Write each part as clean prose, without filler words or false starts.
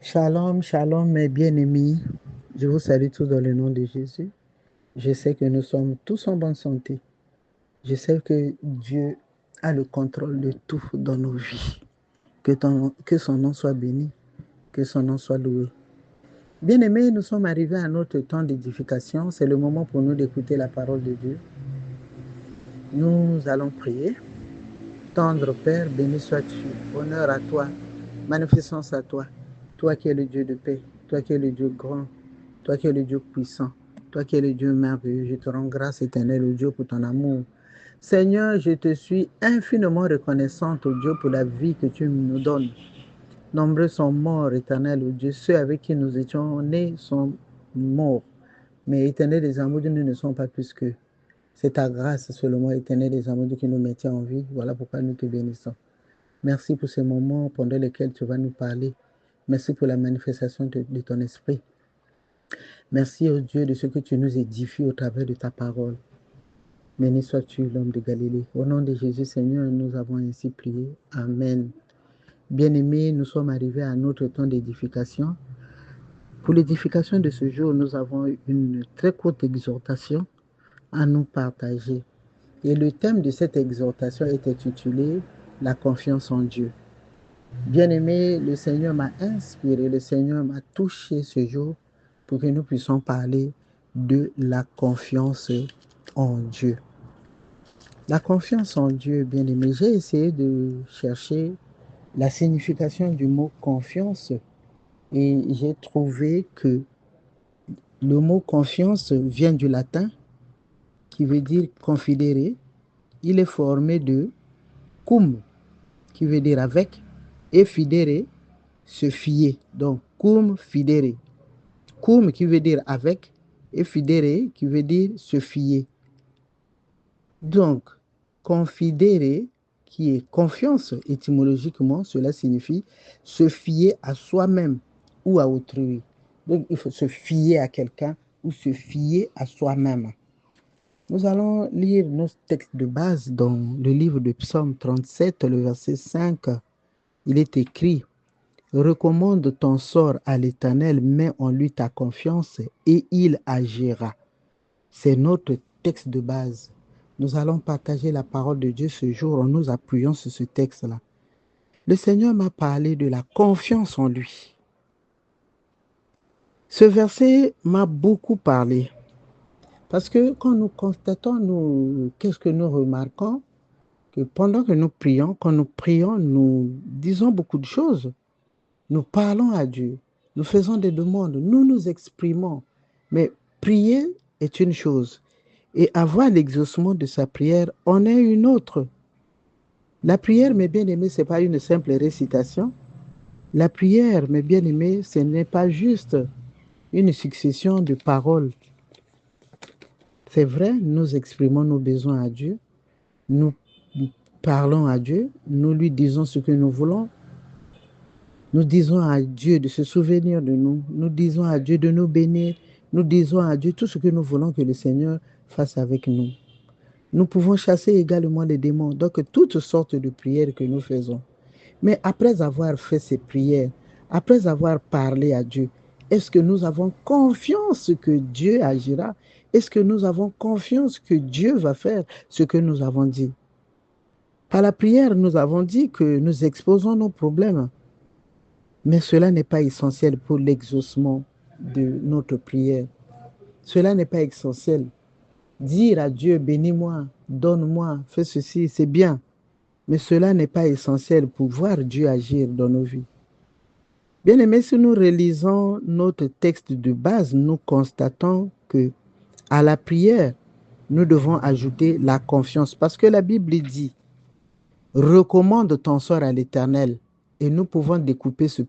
Shalom, shalom, mes bien-aimés. Je vous salue tous dans le nom de Jésus. Je sais que nous sommes tous en bonne santé. Je sais que Dieu a le contrôle de tout dans nos vies. Que son nom soit béni, que son nom soit loué. Bien-aimés, nous sommes arrivés à notre temps d'édification. C'est le moment pour nous d'écouter la parole de Dieu. Nous allons prier. Tendre Père, béni sois-tu. Honneur à toi, magnificence à toi. Toi qui es le Dieu de paix, toi qui es le Dieu grand, toi qui es le Dieu puissant, toi qui es le Dieu merveilleux, je te rends grâce éternelle, au Dieu, pour ton amour. Seigneur, je te suis infiniment reconnaissante, au Dieu, pour la vie que tu nous donnes. Nombreux sont morts, éternel, au Dieu. Ceux avec qui nous étions nés sont morts. Mais éternel des amours, nous ne sommes pas plus qu'eux. C'est ta grâce seulement, éternel des amours, qui nous maintient en vie. Voilà pourquoi nous te bénissons. Merci pour ces moments pendant lesquels tu vas nous parler. Merci pour la manifestation de ton esprit. Merci, oh Dieu, de ce que tu nous édifies au travers de ta parole. Béni sois-tu, l'homme de Galilée. Au nom de Jésus, Seigneur, nous avons ainsi prié. Amen. Bien-aimés, nous sommes arrivés à notre temps d'édification. Pour l'édification de ce jour, nous avons une très courte exhortation à nous partager. Et le thème de cette exhortation est intitulé « La confiance en Dieu ». Bien-aimé, le Seigneur m'a inspiré, le Seigneur m'a touché ce jour pour que nous puissions parler de la confiance en Dieu. La confiance en Dieu, bien-aimé, j'ai essayé de chercher la signification du mot confiance et j'ai trouvé que le mot confiance vient du latin qui veut dire confidere. Il est formé de cum, qui veut dire avec, et fidere, se fier. Donc, cum fidere. Cum qui veut dire avec et fidere qui veut dire se fier. Donc, confidere qui est confiance étymologiquement, cela signifie se fier à soi-même ou à autrui. Donc, il faut se fier à quelqu'un ou se fier à soi-même. Nous allons lire nos textes de base dans le livre de Psaume 37, le verset 5. Il est écrit: recommande ton sort à l'Éternel, mets en lui ta confiance et il agira. C'est notre texte de base. Nous allons partager la parole de Dieu ce jour en nous appuyant sur ce texte-là. Le Seigneur m'a parlé de la confiance en lui. Ce verset m'a beaucoup parlé parce que quand nous constatons, qu'est-ce que nous remarquons? Que pendant que nous prions, quand nous prions, nous disons beaucoup de choses. Nous parlons à Dieu, nous faisons des demandes, nous nous exprimons. Mais prier est une chose et avoir l'exaucement de sa prière en est une autre. La prière, mes bien-aimés, ce n'est pas une simple récitation. La prière, mes bien-aimés, ce n'est pas juste une succession de paroles. C'est vrai, nous exprimons nos besoins à Dieu, nous parlons à Dieu, nous lui disons ce que nous voulons. Nous disons à Dieu de se souvenir de nous. Nous disons à Dieu de nous bénir. Nous disons à Dieu tout ce que nous voulons que le Seigneur fasse avec nous. Nous pouvons chasser également les démons. Donc, toutes sortes de prières que nous faisons. Mais après avoir fait ces prières, après avoir parlé à Dieu, est-ce que nous avons confiance que Dieu agira? Est-ce que nous avons confiance que Dieu va faire ce que nous avons dit? Par la prière, nous avons dit que nous exposons nos problèmes. Mais cela n'est pas essentiel pour l'exaucement de notre prière. Cela n'est pas essentiel. Dire à Dieu, bénis-moi, donne-moi, fais ceci, c'est bien. Mais cela n'est pas essentiel pour voir Dieu agir dans nos vies. Bien aimé, si nous relisons notre texte de base, nous constatons que à la prière, nous devons ajouter la confiance. Parce que la Bible dit, recommande ton sort à l'Éternel. Et nous pouvons découper ce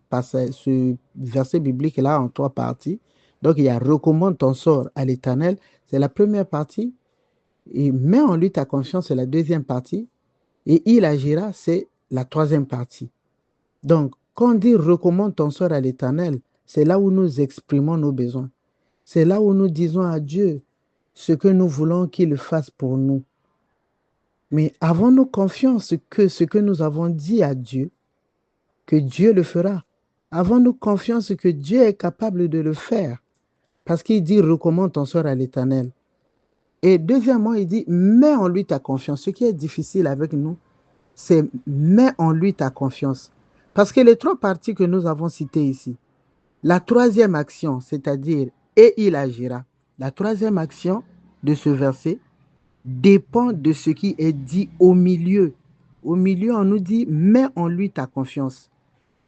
verset biblique-là en trois parties. Donc, il y a recommande ton sort à l'Éternel, c'est la première partie. Et mets en lui ta confiance, c'est la deuxième partie. Et il agira, c'est la troisième partie. Donc, quand on dit recommande ton sort à l'Éternel, c'est là où nous exprimons nos besoins. C'est là où nous disons à Dieu ce que nous voulons qu'il fasse pour nous. Mais avons-nous confiance que ce que nous avons dit à Dieu, que Dieu le fera? Avons-nous confiance que Dieu est capable de le faire? Parce qu'il dit, recommande ton sort à l'Éternel. Et deuxièmement, il dit, mets en lui ta confiance. Ce qui est difficile avec nous, c'est mets en lui ta confiance. Parce que les trois parties que nous avons citées ici, la troisième action, c'est-à-dire, et il agira. La troisième action de ce verset dépend de ce qui est dit au milieu. Au milieu, on nous dit, mets en lui ta confiance.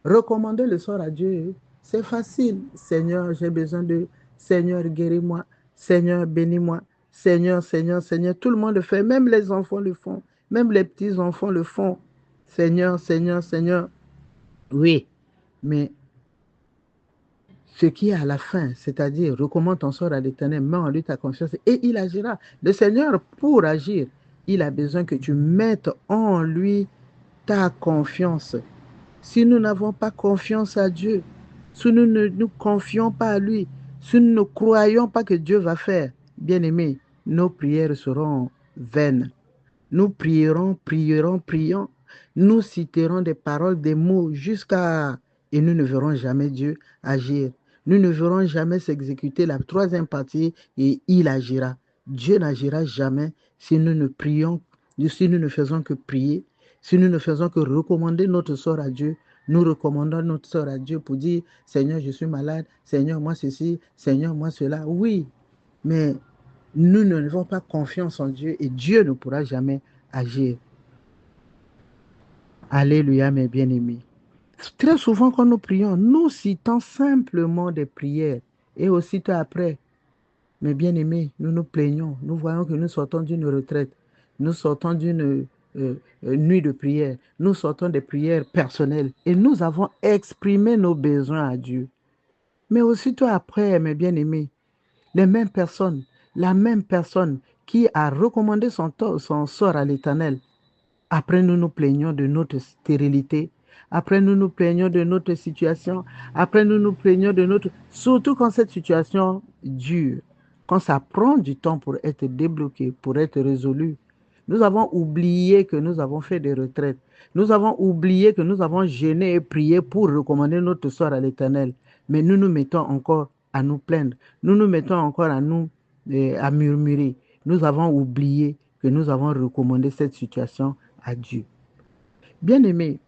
Recommander le sort à Dieu, c'est facile. Seigneur, j'ai besoin de... Seigneur, guéris-moi. Seigneur, bénis-moi. Seigneur, Seigneur, Seigneur. Tout le monde le fait. Même les enfants le font. Même les petits-enfants le font. Seigneur, Seigneur, Seigneur. Oui, mais ce qui est à la fin, c'est-à-dire recommande ton sort à l'Éternel, mets en lui ta confiance et il agira. Le Seigneur, pour agir, il a besoin que tu mettes en lui ta confiance. Si nous n'avons pas confiance à Dieu, si nous ne nous confions pas à lui, si nous ne croyons pas que Dieu va faire, bien aimé, nos prières seront vaines. Nous prierons, prierons, prions. Nous citerons des paroles, des mots jusqu'à... Et nous ne verrons jamais Dieu agir. Nous ne verrons jamais s'exécuter la troisième partie et il agira. Dieu n'agira jamais si nous ne prions, si nous ne faisons que prier, si nous ne faisons que recommander notre sort à Dieu. Nous recommandons notre sort à Dieu pour dire, Seigneur, je suis malade, Seigneur, moi ceci, Seigneur, moi cela. Oui, mais nous n'avons pas confiance en Dieu et Dieu ne pourra jamais agir. Alléluia, mes bien-aimés. Très souvent, quand nous prions, nous citons simplement des prières et aussitôt après, mes bien-aimés, nous nous plaignons. Nous voyons que nous sortons d'une retraite, nous sortons d'une nuit de prière, nous sortons des prières personnelles et nous avons exprimé nos besoins à Dieu. Mais aussitôt après, mes bien-aimés, les mêmes personnes, la même personne qui a recommandé son sort à l'Éternel, après nous nous plaignons de notre stérilité, après nous nous plaignons de notre situation, après nous nous plaignons de notre... Surtout quand cette situation dure, quand ça prend du temps pour être débloqué, pour être résolu. Nous avons oublié que nous avons fait des retraites. Nous avons oublié que nous avons jeûné et prié pour recommander notre sort à l'Éternel. Mais nous nous mettons encore à nous plaindre. Nous nous mettons encore à nous à murmurer. Nous avons oublié que nous avons recommandé cette situation à Dieu. Bien-aimés,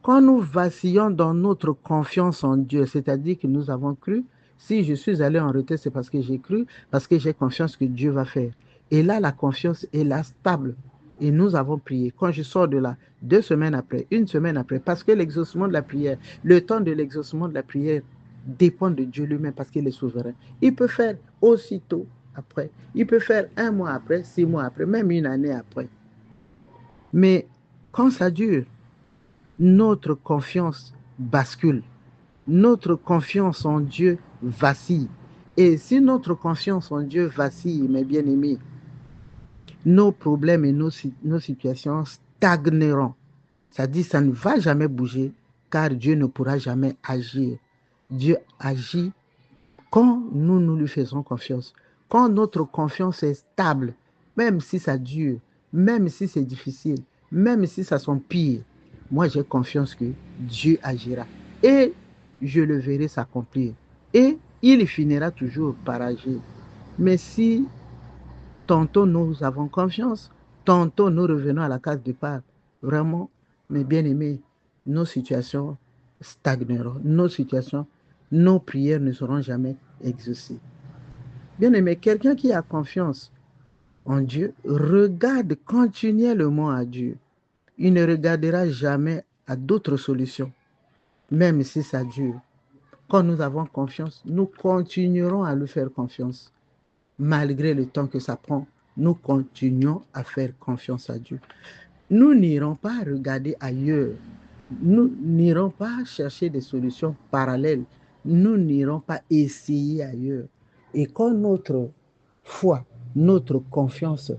quand nous vacillons dans notre confiance en Dieu, c'est-à-dire que nous avons cru, si je suis allé en retraite, c'est parce que j'ai cru, parce que j'ai confiance que Dieu va faire. Et là, la confiance est là stable. Et nous avons prié. Quand je sors de là, 2 semaines après, une semaine après, parce que l'exaucement de la prière, le temps de l'exaucement de la prière dépend de Dieu lui-même parce qu'il est souverain. Il peut faire aussitôt après. Il peut faire 1 mois après, 6 mois après, même une année après. Mais quand ça dure, notre confiance bascule. Notre confiance en Dieu vacille. Et si notre confiance en Dieu vacille, mes bien-aimés, nos problèmes et nos situations stagneront. Ça dit, ça ne va jamais bouger, car Dieu ne pourra jamais agir. Dieu agit quand nous lui faisons confiance. Quand notre confiance est stable, même si ça dure, même si c'est difficile, même si ça s'empire, moi j'ai confiance que Dieu agira. Et je le verrai s'accomplir. Et il finira toujours par agir. Mais si tantôt nous avons confiance, tantôt nous revenons à la case départ, vraiment, mes bien-aimés, nos situations stagneront, nos prières ne seront jamais exaucées. Bien-aimé, quelqu'un qui a confiance en Dieu regarde continuellement à Dieu. Il ne regardera jamais à d'autres solutions, même si ça dure. Quand nous avons confiance, nous continuerons à lui faire confiance. Malgré le temps que ça prend, nous continuons à faire confiance à Dieu. Nous n'irons pas regarder ailleurs. Nous n'irons pas chercher des solutions parallèles. Nous n'irons pas essayer ailleurs. Et quand notre foi, notre confiance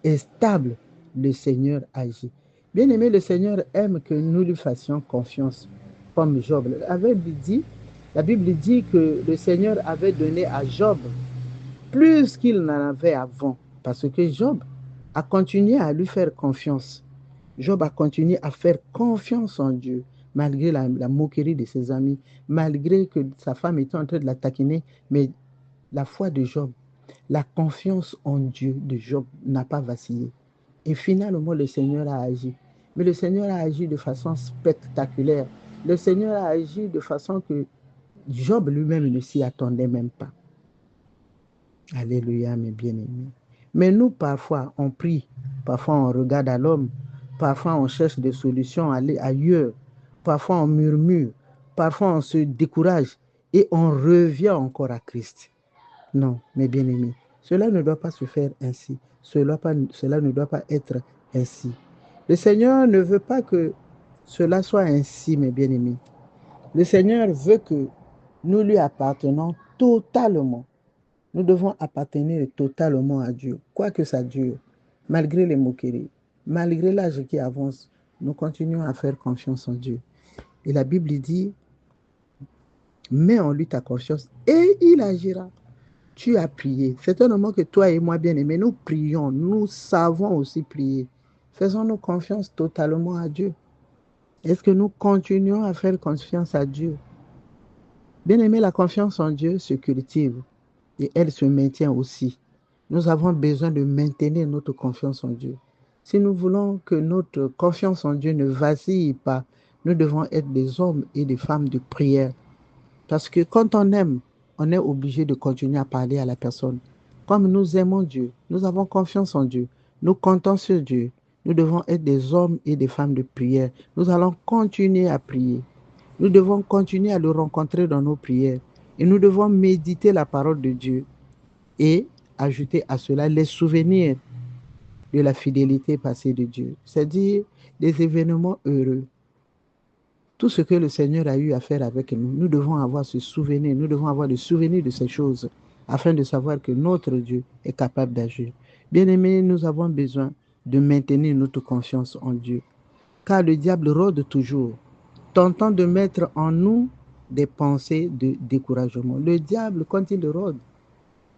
est stable, le Seigneur agit. Bien aimé, le Seigneur aime que nous lui fassions confiance, comme Job. La Bible dit que le Seigneur avait donné à Job plus qu'il n'en avait avant, parce que Job a continué à lui faire confiance. Job a continué à faire confiance en Dieu, malgré la moquerie de ses amis, malgré que sa femme était en train de la taquiner, mais la foi de Job, la confiance en Dieu de Job n'a pas vacillé. Et finalement, le Seigneur a agi. Mais le Seigneur a agi de façon spectaculaire. Le Seigneur a agi de façon que Job lui-même ne s'y attendait même pas. Alléluia, mes bien-aimés. Mais nous, parfois, on prie, parfois on regarde à l'homme, parfois on cherche des solutions ailleurs, parfois on murmure, parfois on se décourage et on revient encore à Christ. Non, mes bien-aimés, cela ne doit pas se faire ainsi. Cela ne doit pas être ainsi. Le Seigneur ne veut pas que cela soit ainsi, mes bien-aimés. Le Seigneur veut que nous lui appartenons totalement. Nous devons appartenir totalement à Dieu, quoi que ça dure, malgré les moqueries, malgré l'âge qui avance, nous continuons à faire confiance en Dieu. Et la Bible dit, mets en lui ta confiance et il agira. Tu as prié. Certainement que toi et moi, bien-aimés, nous prions, nous savons aussi prier. Faisons-nous confiance totalement à Dieu. Est-ce que nous continuons à faire confiance à Dieu? Bien-aimé, la confiance en Dieu se cultive et elle se maintient aussi. Nous avons besoin de maintenir notre confiance en Dieu. Si nous voulons que notre confiance en Dieu ne vacille pas, nous devons être des hommes et des femmes de prière. Parce que quand on aime, on est obligé de continuer à parler à la personne. Comme nous aimons Dieu, nous avons confiance en Dieu, nous comptons sur Dieu, nous devons être des hommes et des femmes de prière. Nous allons continuer à prier. Nous devons continuer à le rencontrer dans nos prières. Et nous devons méditer la parole de Dieu et ajouter à cela les souvenirs de la fidélité passée de Dieu, c'est-à-dire des événements heureux. Tout ce que le Seigneur a eu à faire avec nous, nous devons avoir ce souvenir, nous devons avoir le souvenir de ces choses afin de savoir que notre Dieu est capable d'agir. Bien-aimés, nous avons besoin de maintenir notre confiance en Dieu, car le diable rôde toujours, tentant de mettre en nous des pensées de découragement. Le diable, quand il rôde,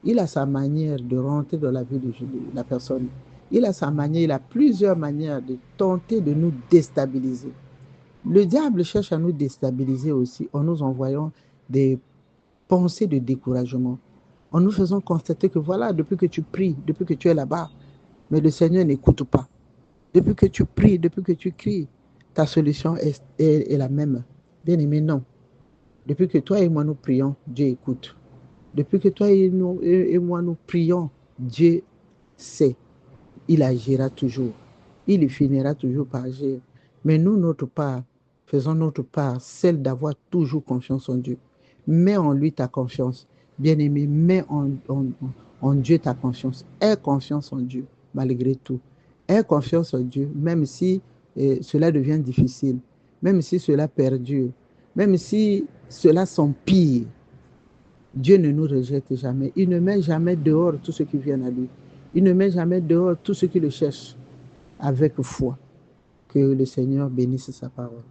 il a sa manière de rentrer dans la vie de la personne. Il a sa manière, il a plusieurs manières de tenter de nous déstabiliser. Le diable cherche à nous déstabiliser aussi en nous envoyant des pensées de découragement, en nous faisant constater que voilà, depuis que tu pries, depuis que tu es là-bas, mais le Seigneur n'écoute pas. Depuis que tu pries, depuis que tu cries, ta solution est la même. Bien aimé, non. Depuis que toi et moi nous prions, Dieu écoute. Depuis que toi et moi nous prions, Dieu sait. Il agira toujours. Il finira toujours par agir. Mais nous, notre part, faisons notre part, celle d'avoir toujours confiance en Dieu. Mets en lui ta confiance. Bien-aimé, mets en Dieu ta confiance. Aie confiance en Dieu, malgré tout. Aie confiance en Dieu, même si cela devient difficile, même si cela perdure, même si cela s'empire. Dieu ne nous rejette jamais. Il ne met jamais dehors tous ceux qui viennent à lui. Il ne met jamais dehors tous ceux qui le cherchent avec foi. Que le Seigneur bénisse sa parole.